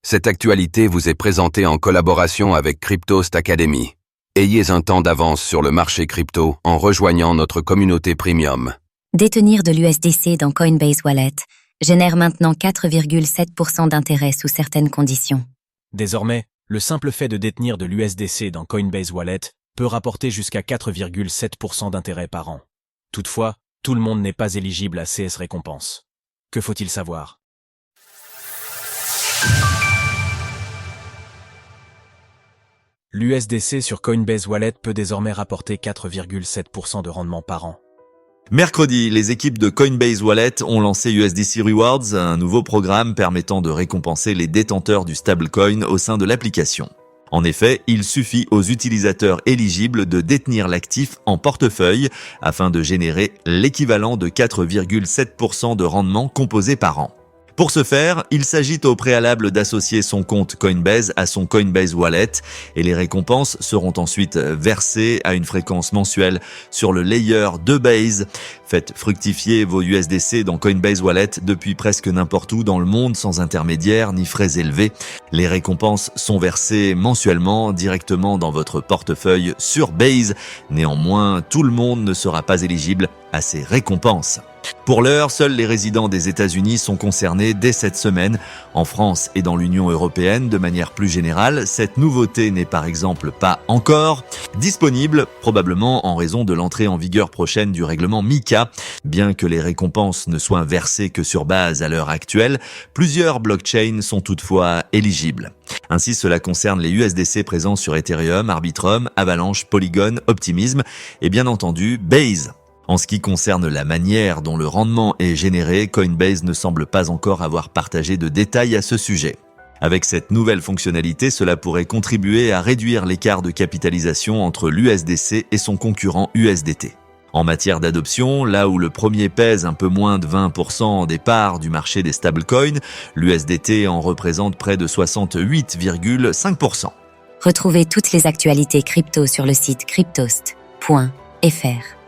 Cette actualité vous est présentée en collaboration avec Cryptost Academy. Ayez un temps d'avance sur le marché crypto en rejoignant notre communauté premium. Détenir de l'USDC dans Coinbase Wallet génère maintenant 4,7% d'intérêt sous certaines conditions. Désormais, le simple fait de détenir de l'USDC dans Coinbase Wallet peut rapporter jusqu'à 4,7% d'intérêt par an. Toutefois, tout le monde n'est pas éligible à CS récompenses. Que faut-il savoir? L'USDC sur Coinbase Wallet peut désormais rapporter 4,7% de rendement par an. Mercredi, les équipes de Coinbase Wallet ont lancé USDC Rewards, un nouveau programme permettant de récompenser les détenteurs du stablecoin au sein de l'application. En effet, il suffit aux utilisateurs éligibles de détenir l'actif en portefeuille afin de générer l'équivalent de 4,7% de rendement composé par an. Pour ce faire, il s'agit au préalable d'associer son compte Coinbase à son Coinbase Wallet et les récompenses seront ensuite versées à une fréquence mensuelle sur le layer de Base. Faites fructifier vos USDC dans Coinbase Wallet depuis presque n'importe où dans le monde sans intermédiaire ni frais élevés. Les récompenses sont versées mensuellement directement dans votre portefeuille sur Base. Néanmoins, tout le monde ne sera pas éligible à ces récompenses. Pour l'heure, seuls les résidents des États-Unis sont concernés dès cette semaine. En France et dans l'Union européenne, de manière plus générale, cette nouveauté n'est par exemple pas encore disponible, probablement en raison de l'entrée en vigueur prochaine du règlement MiCA. Bien que les récompenses ne soient versées que sur base à l'heure actuelle, plusieurs blockchains sont toutefois éligibles. Ainsi, cela concerne les USDC présents sur Ethereum, Arbitrum, Avalanche, Polygon, Optimism et bien entendu Base. En ce qui concerne la manière dont le rendement est généré, Coinbase ne semble pas encore avoir partagé de détails à ce sujet. Avec cette nouvelle fonctionnalité, cela pourrait contribuer à réduire l'écart de capitalisation entre l'USDC et son concurrent USDT. En matière d'adoption, là où le premier pèse un peu moins de 20% des parts du marché des stablecoins, l'USDT en représente près de 68,5%. Retrouvez toutes les actualités crypto sur le site cryptost.fr.